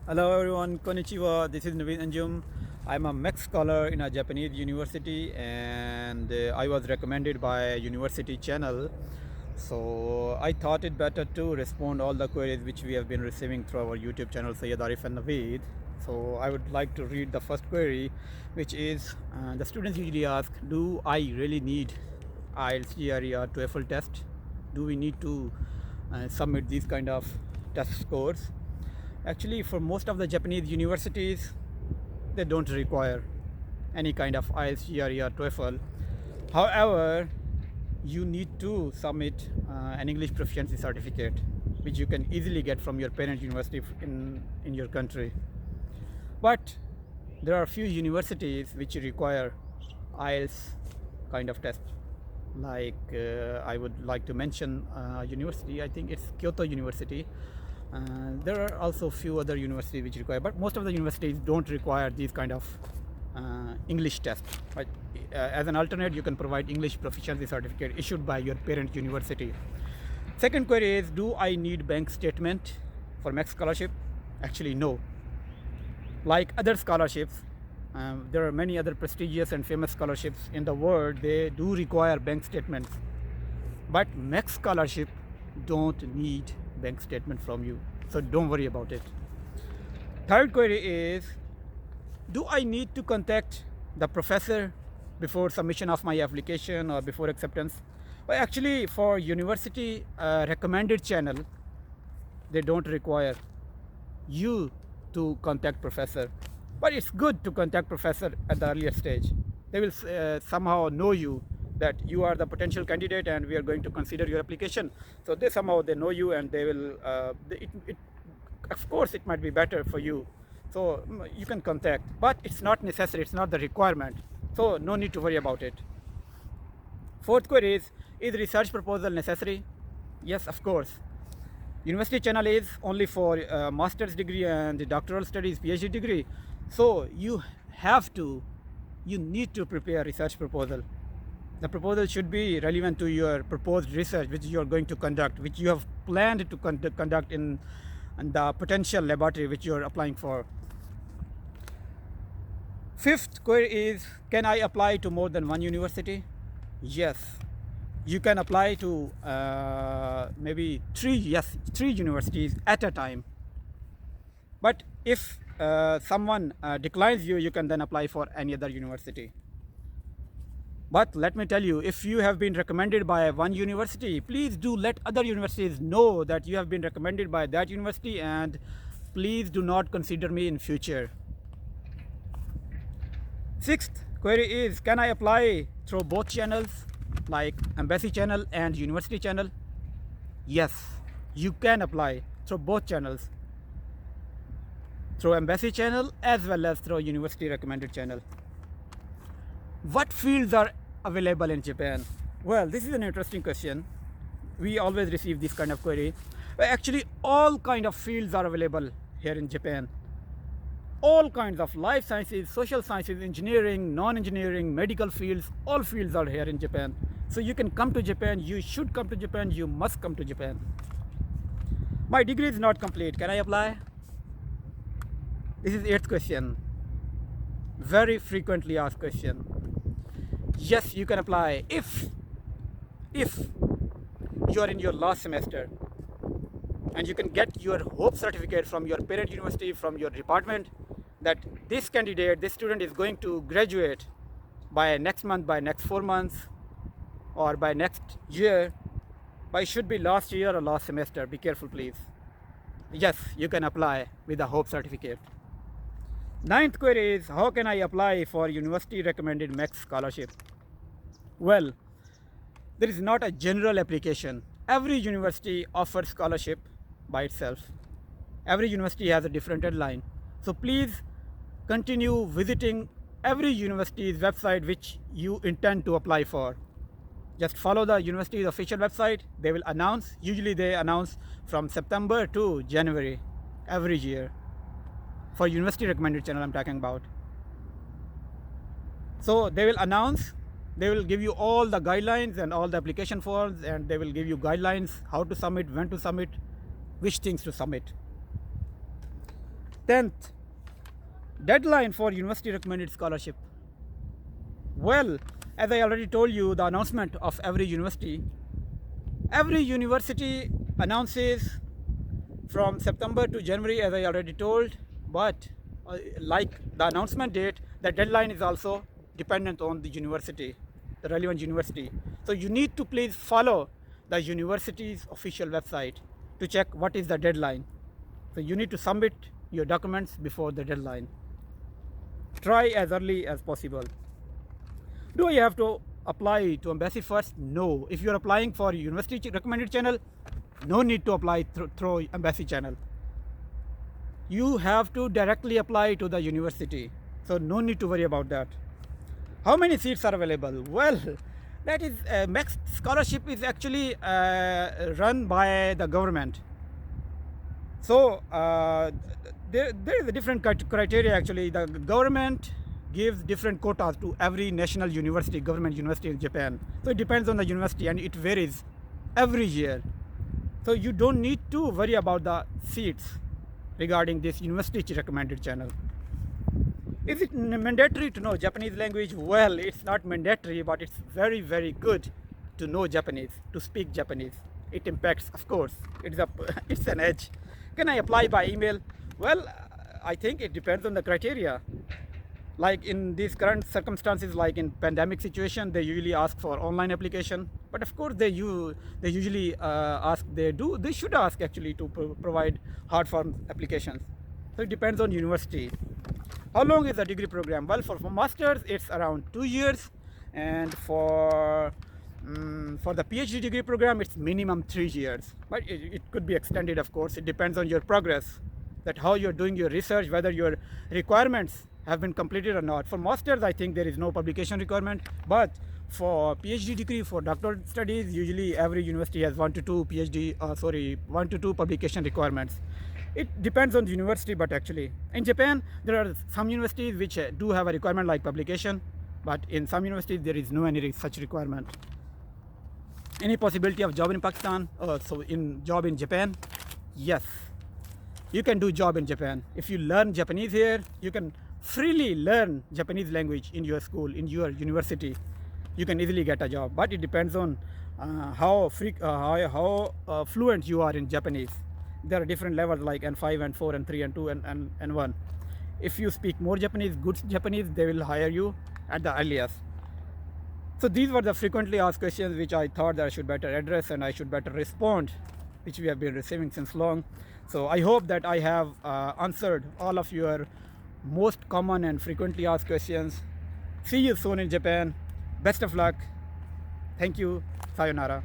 Hello everyone, konnichiwa. This is Naveen Anjum. I'm a MEXT scholar in a Japanese university, and I was recommended by a university channel. So I thought it better to respond all the queries which we have been receiving through our YouTube channel, Sayyid Arif and Naveed. So I would like to read the first query, which is the students usually ask, do I really need IELTS, GRE or TOEFL test? Do we need to submit these kind of test scores? Actually, for most of the Japanese universities, they don't require any kind of IELTS, GRE or TOEFL. However, you need to submit an English proficiency certificate, which you can easily get from your parent university in your country. But there are a few universities which require IELTS kind of test. Like I would like to mention university, I think it's Kyoto University. There are also a few other universities which require, but most of the universities don't require these kind of English tests. But as an alternate, you can provide English proficiency certificate issued by your parent university. Second query is, do I need bank statement for MEXT scholarship? Actually, no. Like other scholarships, there are many other prestigious and famous scholarships in the world. They do require bank statements, but MEXT scholarship don't need bank statement from you, so don't worry about it. Third query is, do I need to contact the professor before submission of my application or before acceptance? Well, actually, for university recommended channel, they don't require you to contact professor, but it's good to contact professor at the earlier stage. They will somehow know you that you are the potential candidate and we are going to consider your application. So they somehow they know you, and they will of course it might be better for you, so you can contact, but it's not necessary, it's not the requirement, so no need to worry about it. Fourth query is research proposal necessary? Yes, of course. University channel is only for master's degree and doctoral studies, PhD degree, so you need to prepare research proposal. The proposal should be relevant to your proposed research which you are going to conduct, which you have planned to conduct in the potential laboratory which you are applying for. Fifth query is, can I apply to more than one university? Yes, you can apply to maybe three universities at a time. But if someone declines you, you can then apply for any other university. But let me tell you, if you have been recommended by one university, please do let other universities know that you have been recommended by that university, and please do not consider me in future. Sixth query is, can I apply through both channels, like embassy channel and university channel? Yes, you can apply through both channels, through embassy channel as well as through university recommended channel. What fields are available in Japan? Well, this is an interesting question. We always receive this kind of query. But actually, all kind of fields are available here in Japan. All kinds of life sciences, social sciences, engineering, non-engineering, medical fields, all fields are here in Japan. So you can come to Japan, you should come to Japan, you must come to Japan. My degree is not complete, can I apply? This is 8th question. Very frequently asked question. Yes, you can apply if you are in your last semester, and you can get your hope certificate from your parent university, from your department, that this candidate, this student is going to graduate by next month, by next 4 months, or by next year, but it should be last year or last semester. Be careful, please. Yes, you can apply with a hope certificate. Ninth query is, how can I apply for university recommended MEXT scholarship? Well, there is not a general application. Every university offers scholarship by itself. Every university has a different deadline. So please continue visiting every university's website which you intend to apply for. Just follow the university's official website. They will announce, usually they announce from September to January every year. For university recommended channel I'm talking about. So they will announce, they will give you all the guidelines and all the application forms, and they will give you guidelines how to submit, when to submit, which things to submit. 10th, deadline for university recommended scholarship. Well, as I already told you, the announcement of every university announces from September to January, as I already told, but like the announcement date, the deadline is also dependent on the university, the relevant university. So you need to please follow the university's official website to check what is the deadline. So you need to submit your documents before the deadline. Try as early as possible. Do I have to apply to embassy first? No. If you're applying for university recommended channel, no need to apply through embassy channel. You have to directly apply to the university. So no need to worry about that. How many seats are available? Well, that is MEXT Scholarship is actually run by the government. So there is a different criteria actually. The government gives different quotas to every national university, government university in Japan. So it depends on the university and it varies every year. So you don't need to worry about the seats regarding this university recommended channel. Is it mandatory to know Japanese language? Well, it's not mandatory, but it's very, very good to know Japanese, to speak Japanese. It impacts, of course, it's an edge. Can I apply by email? Well, I think it depends on the criteria. Like in these current circumstances, like in pandemic situation, they usually ask for online application. But of course, they usually they should ask actually to provide hard form applications. So it depends on university. How long is the degree program? Well, for masters, it's around 2 years, and for the PhD degree program, it's minimum 3 years. But it could be extended, of course. It depends on your progress, that how you're doing your research, whether your requirements have been completed or not. For masters, I think there is no publication requirement, but for PhD degree, for doctoral studies, usually every university has 1 to 2 publication requirements. It depends on the university, but actually in Japan there are some universities which do have a requirement like publication, but in some universities there is no any such requirement. Any possibility of job in Pakistan? Job in Japan? Yes, you can do job in Japan. If you learn Japanese here, you can freely learn Japanese language in your school, in your university. You can easily get a job, but it depends on how fluent you are in Japanese. There are different levels like N5, N4, N3, N2, and N1. If you speak more Japanese, good Japanese, they will hire you at the earliest. So these were the frequently asked questions which I thought that I should better address and I should better respond, which we have been receiving since long. So I hope that I have answered all of your most common and frequently asked questions. See you soon in Japan. Best of luck. Thank you. Sayonara.